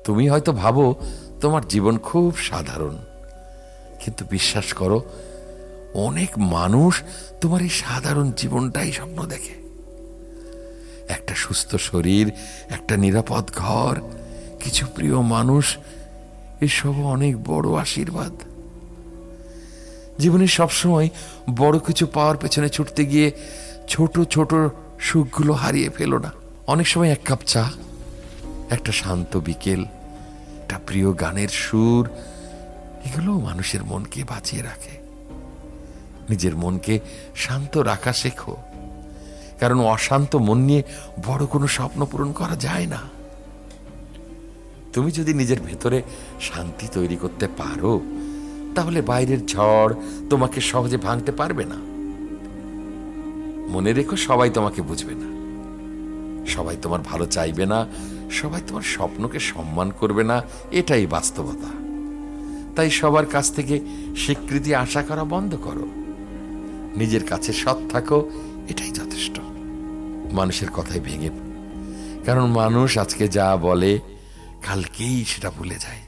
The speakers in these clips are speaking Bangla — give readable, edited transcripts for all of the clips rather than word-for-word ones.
তুমি হয়তো ভাবো তোমার জীবন খুব সাধারণ, কিন্তু বিশ্বাস করো, অনেক মানুষ তোমার এই সাধারণ জীবনটাই স্বপ্ন দেখে। একটা সুস্থ শরীর, একটা নিরাপদ ঘর, কিছু প্রিয় মানুষ, এসব অনেক বড় আশীর্বাদ। জীবনে সবসময় বড় কিছু পাওয়ার পেছনে ছুটতে গিয়ে ছোট ছোট সুখগুলো হারিয়ে ফেলো না। অনেক সময় এক কাপ চা, একটা শান্ত বিকেল, একটা প্রিয় গানের সুর, এগুলো মানুষের মনকে বাঁচিয়ে রাখে। নিজের মনকে শান্ত রাখা শেখো, কারণ অশান্ত মন নিয়ে বড় কোনো স্বপ্ন পূরণ করা যায় না। তুমি যদি নিজের ভেতরে শান্তি তৈরি করতে পারো, তাহলে বাইরের ঝড় তোমাকে সহজে ভাঙতে পারবে না। মনে রেখো, সবাই তোমাকে বুঝবে না, সবাই তোমার ভালো চাইবে না, সবাই তোমার স্বপ্নকে সম্মান করবে না, এটাই বাস্তবতা। তাই সবার কাছ থেকে স্বীকৃতি আশা করা বন্ধ করো। নিজের কাছে সৎ থাকো, এটাই যথেষ্ট। মানুষের কথায় ভেঙে, কারণ মানুষ আজকে যা বলে কালকেই সেটা ভুলে যায়।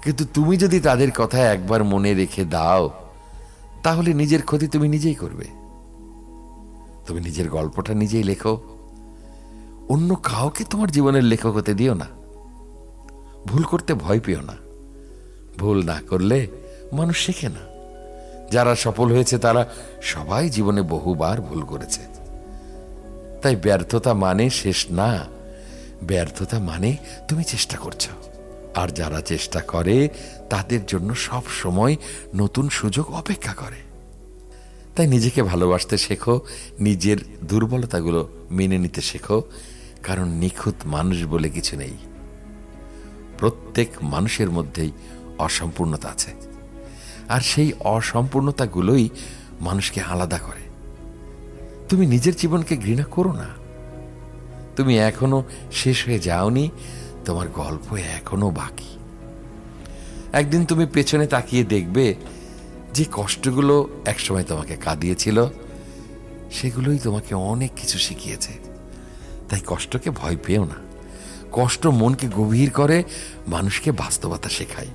কিন্তু তুমি যদি তাদের কথা একবার মনে রেখে দাও, তাহলে নিজের ক্ষতি তুমি নিজেই করবে। তুমি নিজের গল্পটা নিজেই লেখো, অন্য কাউকে তোমার জীবনের লেখক হতে দিও না। ভুল করতে ভয় পেও না, ভুল না করলে মানুষ শেখে না। যারা সফল হয়েছে তারা সবাই জীবনে বহুবার ভুল করেছে। তাই ব্যর্থতা মানে শেষ না, ব্যর্থতা মানে তুমি চেষ্টা করছো। আর যারা চেষ্টা করে তাদের জন্য সব সময় নতুন সুযোগ অপেক্ষা করে। তাই নিজেকে ভালোবাসতে শেখো, নিজের দুর্বলতাগুলো মেনে নিতে শেখো, কারণ নিখুঁত মানুষ বলে কিছু নেই। প্রত্যেক মানুষের মধ্যেই অসম্পূর্ণতা আছে, আর সেই অসম্পূর্ণতাগুলোই মানুষকে আলাদা করে। তুমি নিজের জীবনকে ঘৃণা করো না। তুমি এখনো শেষ হয়ে যাওনি, তোমার গল্প এখনো বাকি। একদিন তুমি পেছনে তাকিয়ে দেখবে যে কষ্টগুলো একসময় তোমাকে কাঁদিয়েছিল, সেগুলোই তোমাকে অনেক কিছু শিখিয়েছে। তাই কষ্টকে ভয় পেও না। কষ্ট মনকে গভীর করে, মানুষকে বাস্তবতা শেখায়।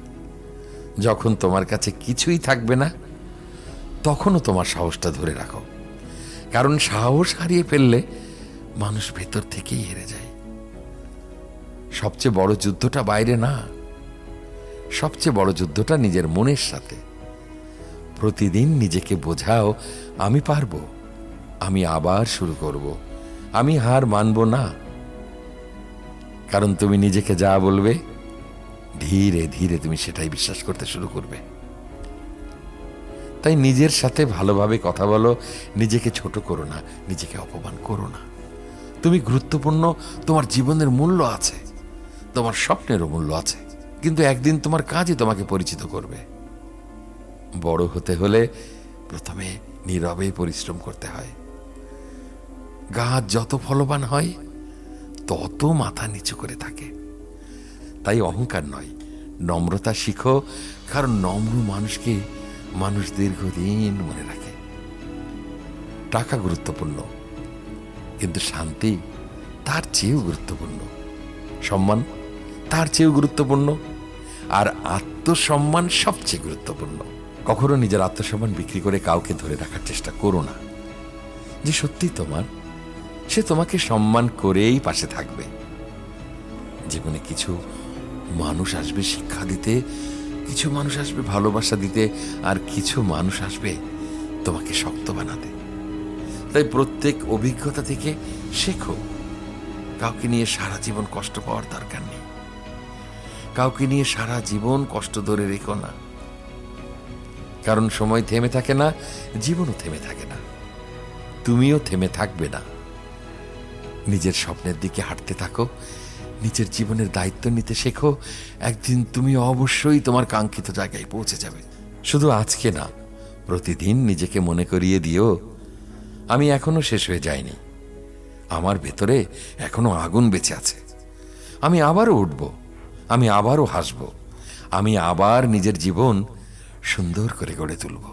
যখন তোমার কাছে কিছুই থাকবে না, তখনও তোমার সাহসটা ধরে রাখো, কারণ সাহস হারিয়ে ফেললে মানুষ ভেতর থেকেই হেরে যায়। সবচেয়ে বড় যুদ্ধটা বাইরে না, সবচেয়ে বড় যুদ্ধটা নিজের মনের সাথে। প্রতিদিন নিজেকে বোঝাও, আমি পারবো, আমি আবার শুরু করব, আমি হার মানব না। কারণ তুমি নিজেকে যা বলবে, ধীরে ধীরে তুমি সেটাই বিশ্বাস করতে শুরু করবে। তাই নিজের সাথে ভালোভাবে কথা বলো, নিজেকে ছোট করো না, নিজেকে অপমান করো না। তুমি গুরুত্বপূর্ণ, তোমার জীবনের মূল্য আছে, তোমার স্বপ্নেরও মূল্য আছে। কিন্তু একদিন তোমার কাজই তোমাকে পরিচিত করবে। বড় হতে হলে প্রথমে নীরবে পরিশ্রম করতে হয়। গাছ যত ফলবান হয় তত মাথা নিচু করে থাকে। তাই অহংকার নয়, নম্রতা শিখো, কারণ নম্র মানুষকে মানুষ দীর্ঘদিন মনে রাখে। টাকা গুরুত্বপূর্ণ, কিন্তু শান্তি তার চেয়েও গুরুত্বপূর্ণ। সম্মান তার চেয়েও গুরুত্বপূর্ণ, আর আত্মসম্মান সবচেয়ে গুরুত্বপূর্ণ। কখনো নিজের আত্মসম্মান বিক্রি করে কাউকে ধরে রাখার চেষ্টা করো না। যে সত্যি তোমার, সে তোমাকে সম্মান করেই পাশে থাকবে। জীবনে কিছু মানুষ আসবে শিক্ষা দিতে, কিছু মানুষ আসবে ভালোবাসা দিতে, আর কিছু মানুষ আসবে তোমাকে শক্ত বানাতে। তাই প্রত্যেক অভিজ্ঞতা থেকে শেখো। কাউকে নিয়ে সারা জীবন কষ্ট পাওয়ার দরকার নেই। কাউকে নিয়ে সারা জীবন কষ্ট ধরে রেখো না, কারণ সময় থেমে থাকে না, জীবনও থেমে থাকে না, তুমিও থেমে থাকবে না। নিজের স্বপ্নের দিকে হাঁটতে থাকো, নিজের জীবনের দায়িত্ব নিতে শেখো। একদিন তুমি অবশ্যই তোমার কাঙ্ক্ষিত জায়গায় পৌঁছে যাবে। শুধু আজকে না, প্রতিদিন নিজেকে মনে করিয়ে দিও, আমি এখনো শেষ হয়ে যাইনি, আমার ভেতরে এখনো আগুন বেঁচে আছে। আমি আবারও উঠব, আমি আবারও হাসব, আমি আবার নিজের জীবন সুন্দর করে গড়ে তুলব।